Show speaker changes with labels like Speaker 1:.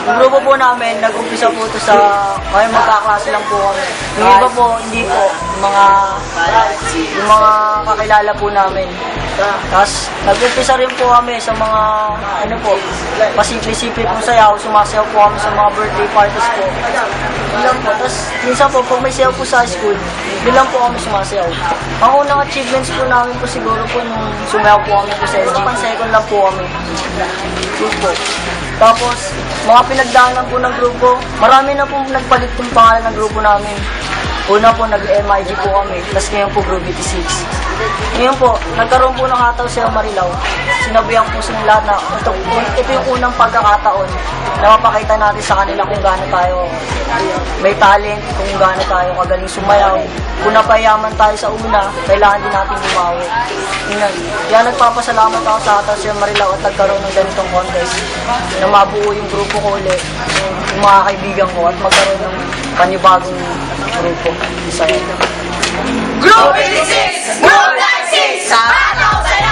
Speaker 1: Yung grupo po namin, nag-umpisa po ito sa, ngayon magkaklase lang po kami. Yung iba po, hindi po, yung mga kakilala po namin. Tapos, nag-umpisa rin po kami sa mga, ano po, pasimple-simple pong sayaw, sumasayaw po kami sa mga birthday parties po. Yun lang po. Tapos, minsan po, pag may sayaw po sa school, yun lang po kami sumasayaw. Ang unang achievements po namin po siguro po nung sumayaw po kami po sa LG, pan-second lang po kami. Yun po. Tapos, mga pinagdaanan po ng grupo, marami na po nagpalit yung pangalan ng grupo namin. Una po, nag-MIG po kami, tapos ngayon po Gravity 6. Ngayon po, nagkaroon po ng hataw sa Marilao. Sinabihan po sa lahat na ito yung unang pagkakataon na mapakita natin sa kanila kung gaano tayo may talent, kung gaano tayo kagaling sumayaw. Kung napayaman tayo sa una, kailangan din natin bumawi. Kaya nagpapasalamat ako sa hataw sa Marilao at nagkaroon ng ganitong contest na mabuo yung grupo ko ulit, yung mga kaibigan ko at magkaroon ng panibagong grupo. Isa yun.
Speaker 2: Group 86! Group 96! Sa Hataw sa